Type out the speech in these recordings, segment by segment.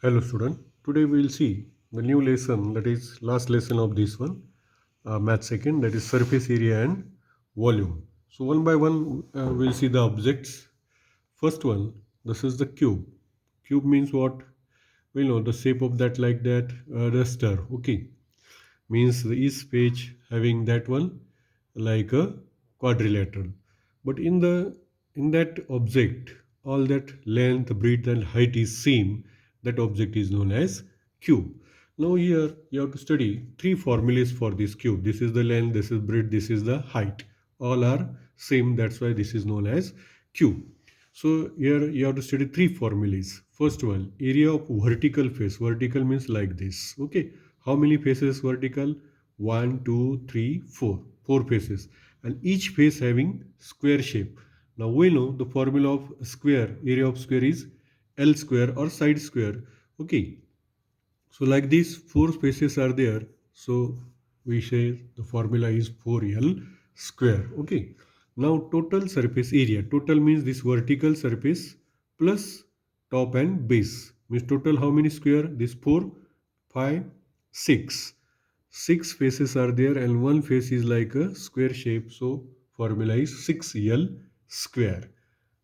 Hello student, today we will see the new lesson, that is last lesson of this one, math second, that is surface area and volume. So one by one we will see the objects. First one, this is the cube. Cube means what? We know the shape of that, like that, duster, okay. Means each page having that one like a quadrilateral. But in that object, all that length, breadth and height is same. That object is known as cube. Now here you have to study three formulas for this cube. This is the length, this is breadth, this is the height. All are same. That's why this is known as cube. So here you have to study three formulas. First one, area of vertical face. Vertical means like this. Okay. How many faces vertical? One, two, three, four. Four faces. And each face having square shape. Now we know the formula of square, area of square is L square or side square. Okay. So like these four spaces are there. So we say the formula is 4L square. Okay. Now total surface area. Total means this vertical surface plus top and base. Means total how many square? This 4, 5, 6. 6 faces are there and one face is like a square shape. So formula is 6L square.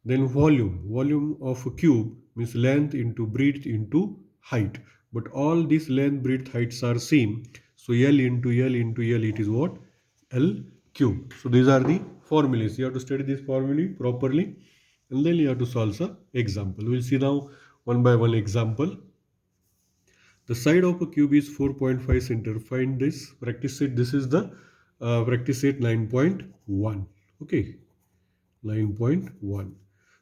Then volume. Volume of a cube means length into breadth into height. But all these length, breadth, heights are same. So L into L into L, it is what? L cube. So these are the formulas. You have to study this formula properly and then you have to solve the example. We'll see now one by one example. The side of a cube is 4.5 centimeter. Find this. Practice set. This is the practice set 9.1. Okay. 9.1.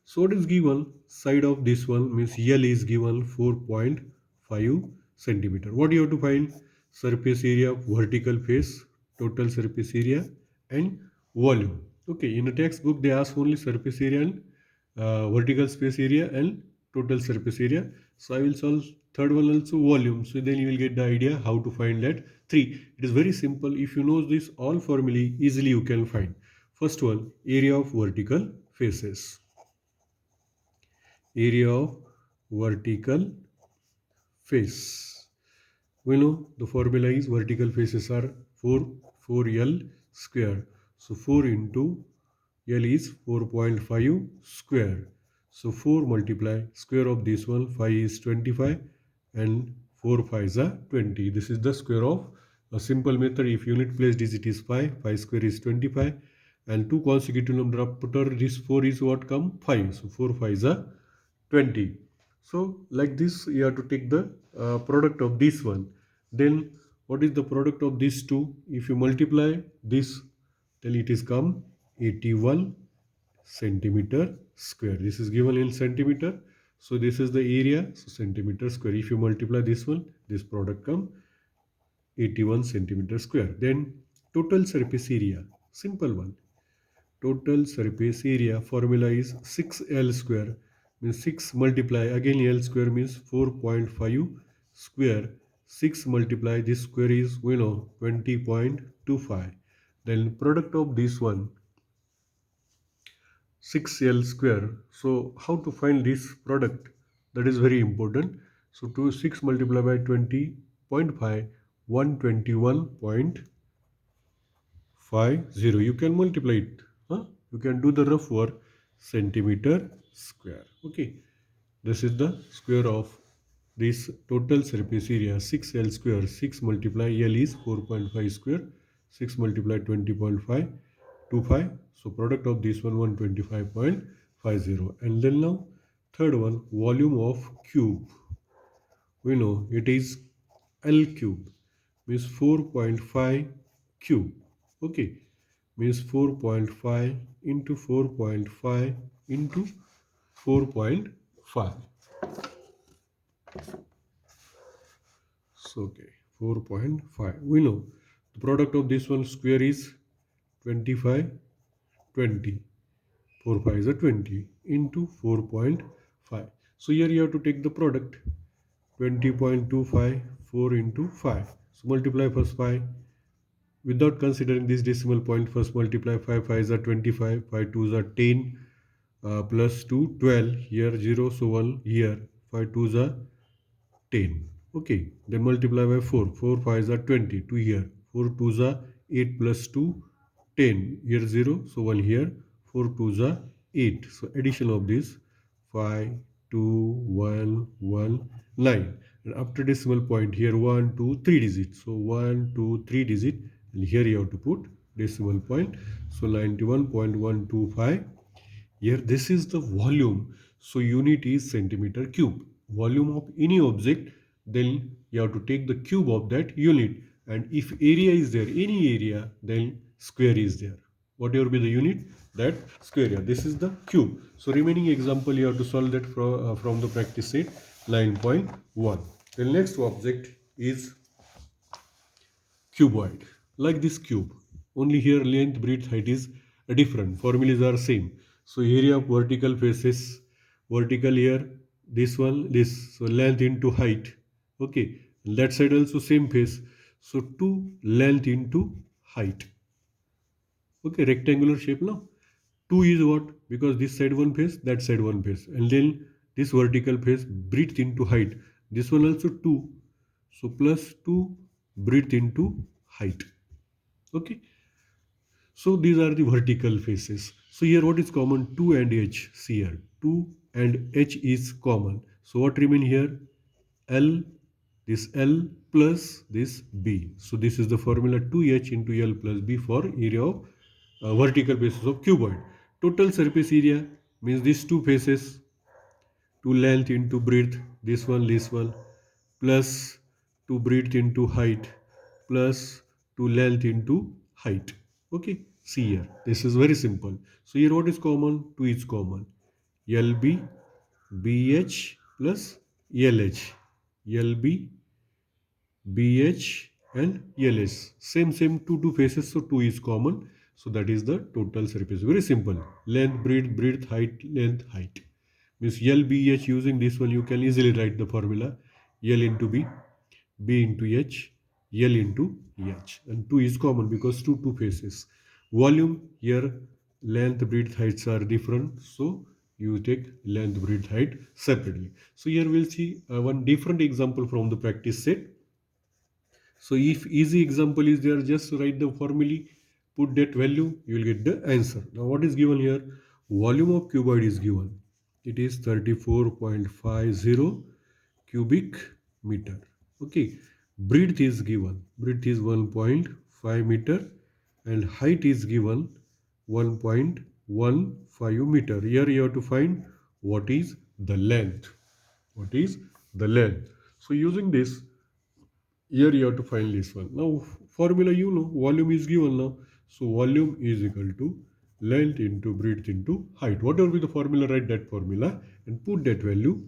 So what is given? Side of this one means L is given 4.5 centimeter. What do you have to find? Surface area, vertical face, total surface area and volume. Okay, in a textbook they ask only surface area and vertical space area and total surface area. So I will solve third one also, volume. So then you will get the idea how to find that 3. It is very simple. If you know this all formulae, easily you can find. First one, area of vertical faces. Area of vertical face. We know the formula is vertical faces are 4L square. So 4 into L is 4.5 square. So 4 multiply square of this one, 5 is 25 and 4 5s are 20. This is the square of a simple method. If unit place digit is 5, 5 square is 25 and 2 consecutive number after this 4 is what come? 5. So 4 5s are 20. So like this you have to take the product of this one. Then what is the product of these two? If you multiply this, then it is come 81 centimeter square. This is given in centimeter. So this is the area. So centimeter square. If you multiply this one, this product come 81 centimeter square. Then total surface area. Simple one. Total surface area formula is 6L square. Means 6 multiply again L square means 4.5 square. 6 multiply this square is 20.25. Then product of this one 6L square. So how to find this product? That is very important. So 6 multiplied by 20.5, 121.50. You can multiply it. You can do the rough work. Centimeter square. Okay. This is the square of this total surface area 6L square. 6 multiply L is 4.5 square. 6 multiply 20.5 25. So product of this one 125.50. And then now third one, volume of cube. We know it is L cube means 4.5 cube. Okay, means 4.5 into 4.5 into 4.5. So okay, 4.5. We know the product of this one square is 25, 20. 4 5 is a 20 into 4.5. So here you have to take the product 20.25, 4 into 5. So multiply first 5 without considering this decimal point. First multiply 5 5 is a 25, 5 2 is a 10, plus 2 12. Here 0, so 1 here, 5 2 is a 10. Okay, then multiply by 4. 4 5s are 20. 2 here. 4 2s are 8 plus 2, 10. Here 0. So 1 here. 4 2s are 8. So addition of this 5, 2, 1, 1, 9. And after decimal point here 1, 2, 3 digits. So 1, 2, 3 digit. And here you have to put decimal point. So 91.125. Here this is the volume. So unit is centimeter cube. Volume of any object, then you have to take the cube of that unit. And if area is there, any area, then square is there. Whatever be the unit, that square area. This is the cube. So remaining example you have to solve that from the practice set 9.1. The next object is cuboid, like this cube. Only here length, breadth, height is different. Formulas are same. So area of vertical faces, vertical here, this one, this. So length into height. Okay. That side also same face. So 2 length into height. Okay, rectangular shape now. 2 is what? Because this side one face, that side one face. And then this vertical face, breadth into height. This one also 2. So plus 2 breadth into height. Okay. So these are the vertical faces. So here what is common? 2 and h. See here. 2 and h is common. So what remain here? L, this L plus this B. So this is the formula 2h into L plus B for area of vertical faces of cuboid. Total surface area means these two faces, 2 length into breadth, this one, plus 2 breadth into height, plus 2 length into height. Okay, see here, this is very simple. So here what is common? 2 is common. LB, BH plus LH. LB, BH and LS. Same 2 faces, so 2 is common. So that is the total surface. Very simple. Length, breadth, height, length, height. Means LBH, using this one you can easily write the formula. L into B, B into H, L into H. And 2 is common because 2 faces. Volume, here length, breadth, heights are different. So you take length, breadth, height separately. So here we'll see one different example from the practice set. So if easy example is there, just write the formula, put that value, you will get the answer. Now what is given here? Volume of cuboid is given. It is 34.50 cubic meter. Okay. Breadth is given. Breadth is 1.5 meter and height is given 1.15 meter. Here you have to find what is the length. What is the length? So using this, here you have to find this one. Now formula you know, volume is given now. So volume is equal to length into breadth into height. Whatever be the formula, write that formula and put that value.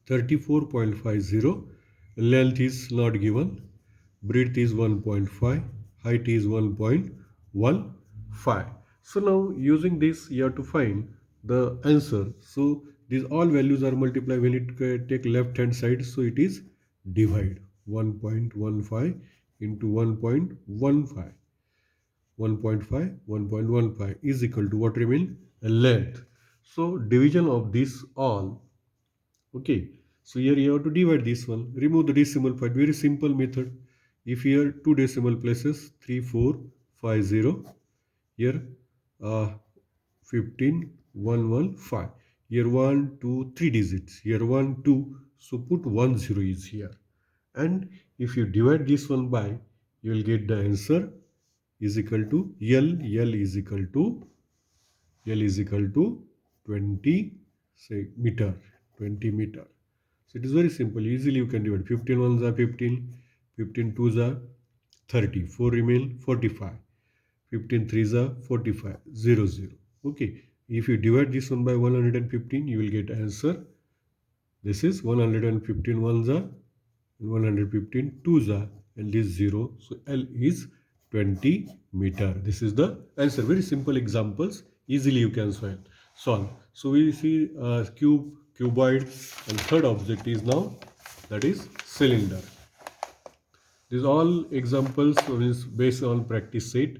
34.50. Length is not given. Breadth is 1.5. Height is 1.15. So now using this you have to find the answer. So these all values are multiplied when it take left hand side. So it is divide. 1.15 into 1.15. 1.15 is equal to what remain? Length. So division of this all. Okay. So here you have to divide this one. Remove the decimal point. Very simple method. If here 2 decimal places, 3450. Here 15115. Here 1, 2, 3 digits. Here 1, 2. So put 1 0 is here. And if you divide this one by, you will get the answer is equal to L is equal to 20 meter. 20 meter. So it is very simple. Easily you can divide. 15 ones are 15. 15 twos are 30. 4 remain 45. 15 threes are 45. 0 0. Okay. If you divide this one by 115, you will get answer. This is 115 ones are 115 twos are and this 0. So L is 20 meter. This is the answer. Very simple examples. Easily you can solve. So we see cuboid, and third object is now, that is cylinder. These all examples is based on practice set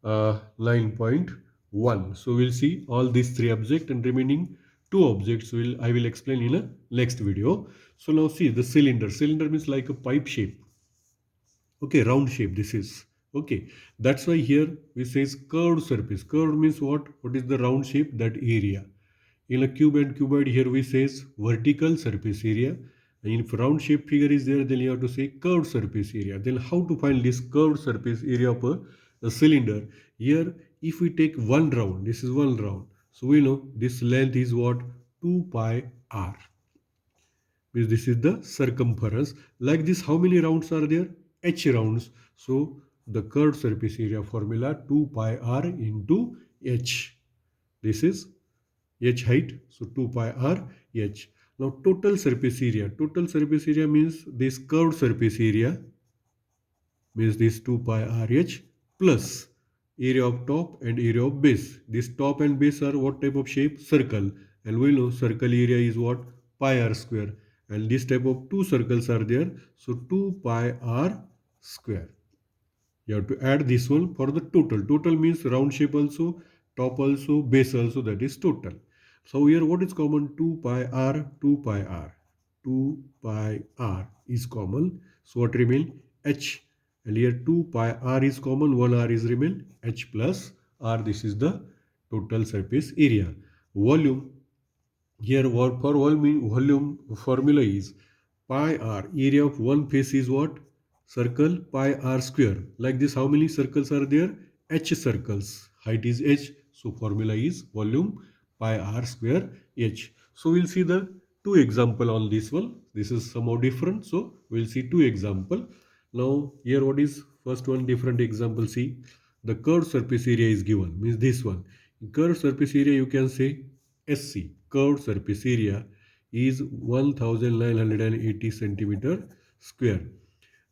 9.1. So we'll see all these 3 objects and remaining two objects I will explain in a next video. So now see the cylinder. Cylinder means like a pipe shape. Okay, round shape this is. Okay, that's why here we says curved surface. Curved means what is the round shape? That area. In a cube and cuboid, here we says vertical surface area. And if round shape figure is there, then you have to say curved surface area. Then how to find this curved surface area of a cylinder? Here if we take one round, this is one round, so we know this length is what? 2 pi r. Means this is the circumference. Like this, how many rounds are there? H rounds. So the curved surface area formula 2 pi r into h. This is h height, so 2 pi r h. Now total surface area. Total surface area means this curved surface area, means this 2 pi r h plus area of top and area of base. This top and base are what type of shape? Circle. And we know circle area is what? Pi r square. And this type of two circles are there. So 2 pi r square. You have to add this one for the total. Total means round shape also, top also, base also, that is total. So here what is common? 2 pi r, 2 pi r. 2 pi r is common. So what remain? H. And here 2 pi r is common, 1 r is remain, h plus r. This is the total surface area. Volume. Here for volume formula is pi r. Area of one face is what? Circle, pi r square. Like this, how many circles are there? H circles. Height is h. So formula is volume pi r square h. So we'll see the two example on this one. This is somehow different. So we'll see two example. Now here what is first one different example? See, the curved surface area is given. Means this one. Curved surface area you can say SC. Curved surface area is 1980 centimeter square.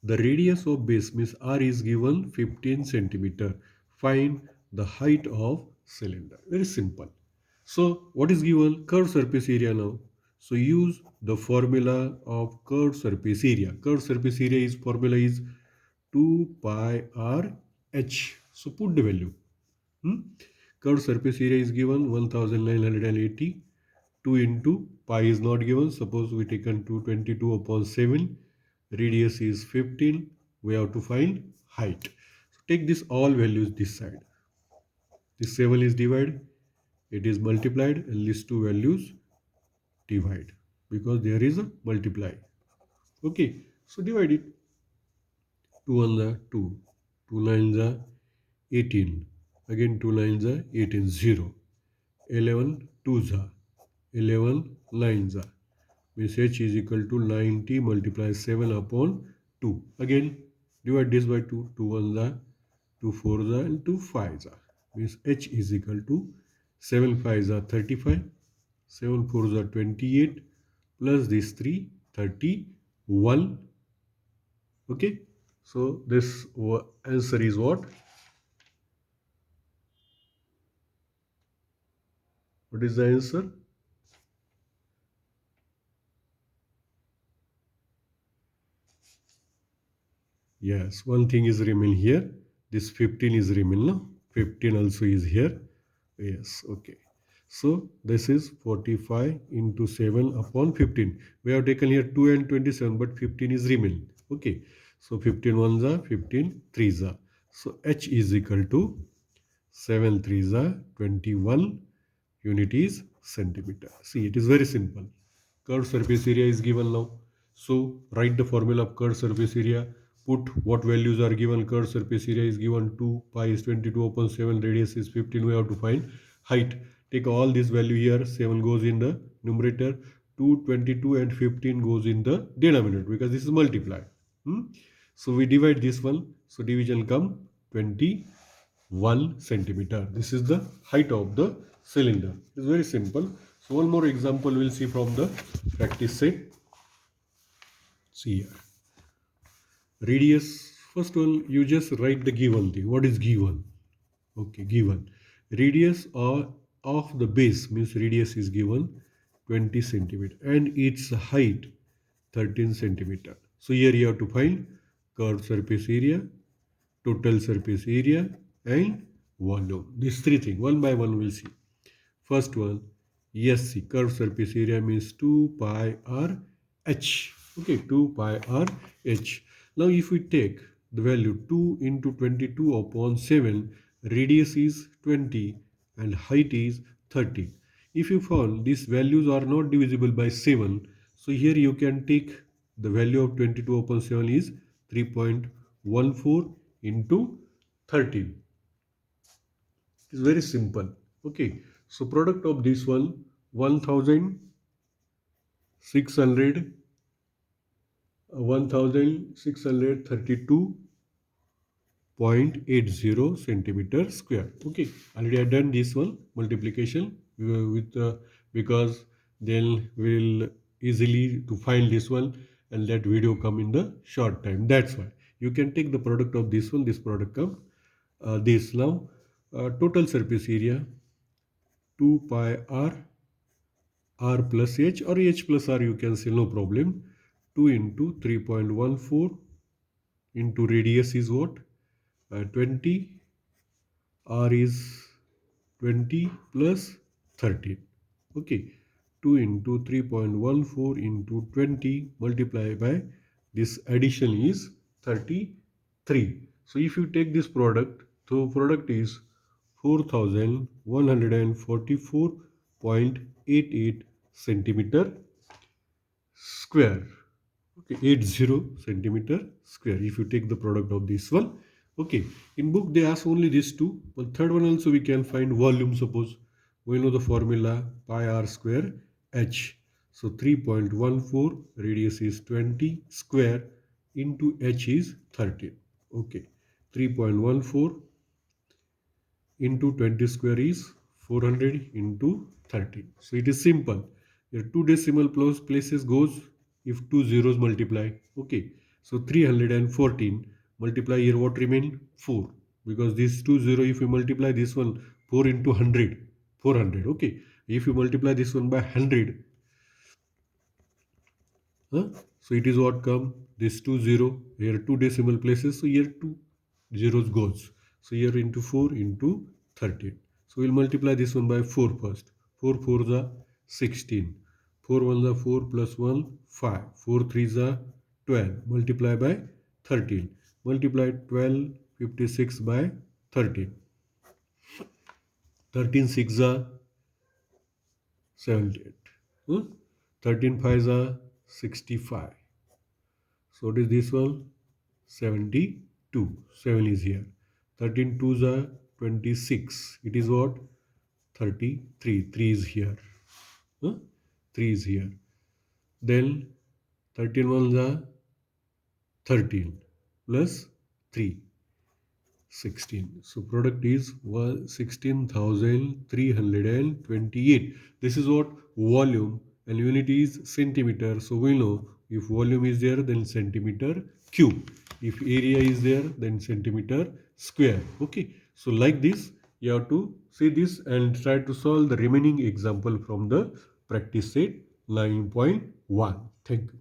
The radius of base means r is given 15 centimeter. Find the height of cylinder. Very simple. So what is given? Curved surface area now. So use the formula of curved surface area. Curved surface area is formula is 2 pi r h. So put the value. Curved surface area is given 1980. 2 into pi is not given. Suppose we taken 222 upon 7. Radius is 15. We have to find height. So take this all values this side. This 7 is divided. It is multiplied and these two values divide because there is a multiply. Okay. So divide it. 2 1 the 2. 2 9 the 18. Again 2 9 the 18. 0. 11 2 the 11 9 the. Means h is equal to 90 multiply 7 upon 2. Again divide this by 2. 2 1 the, 2 4 the and 2 5 the. Means h is equal to 7 5 the 35. 7 4 the 28 plus this 3 31. Okay. So this answer is what? What is the answer? Yes, one thing is remain here. This 15 is remain, no? 15 also is here. Yes, okay. So this is 45 into 7 upon 15. We have taken here 2 and 27, but 15 is remain. Okay. So 15 1s are 15 3s are. So h is equal to 7 3s are 21 unit is centimeter. See, it is very simple. Curved surface area is given now. So write the formula of curved surface area. Put what values are given. Curved surface area is given 2 pi is 22 upon 7. Radius is 15. We have to find height. Take all this value here. 7 goes in the numerator. 2, 22 and 15 goes in the denominator because this is multiply. So we divide this one. So division come 21 centimeter. This is the height of the cylinder. It's very simple. So one more example we'll see from the practice set. See here. Radius. First one, you just write the given thing. What is given? Okay, given. Radius of the base means radius is given 20 centimeter and its height 13 centimeter. So here you have to find curved surface area, total surface area and volume. These three things. One by one we'll see. First one, SC, curved surface area means 2 pi r h. Okay, 2 pi r h. Now if we take the value 2 into 22 upon 7, radius is 20 and height is 30. If you found these values are not divisible by 7, so here you can take the value of 22 upon 7 is 3.14 into 13. It's very simple. Okay, so product of this one 1600 1632.80 centimeter square. Okay, already I done this one multiplication with because then we'll easily to find this one and let video come in the short time. That's why you can take the product of this one. This product come this now total surface area 2 pi r plus h or h plus r, you can say no problem. 2 into 3.14 into radius is what? 20. R is 20 plus 13. Okay. 2 into 3.14 into 20 multiplied by this addition is 33. So if you take this product, so product is 4144.88 centimeter square. Okay, 80 centimeter square if you take the product of this one. Okay, in book they ask only these two, but third one also we can find volume. Suppose we know the formula pi r square h. So 3.14 radius is 20 square into h is 13. Okay, 3.14 into 20 square is 400 into 13. So it is simple. Your two decimal places goes if two zeros multiply. Okay. So 314 multiply here what remain? 4. Because this 20 if you multiply this one 4 into 100. 400. Okay. If you multiply this one by 100. So it is what come? This 20 here two decimal places. So here two zeros goes. So here into 4 into 13. So we'll multiply this one by 4 first. 4 4 are 16. 4 1 are 4 plus 1 5. 4 3 are 12. Multiply by 13. Multiply 12 56 by 13. 13 6 are 78. 13 5 are 65. So what is this one? 72. 7 is here. 13 twos are 26. It is what? 33. 3 is here. 3 is here. Then 13 ones are 13 plus 3. 16. So product is 16,328. This is what? Volume, and unit is centimeter. So we know if volume is there then centimeter cube. If area is there then centimeter square. Okay. So like this you have to see this and try to solve the remaining example from the practice set 9.1. Thank you.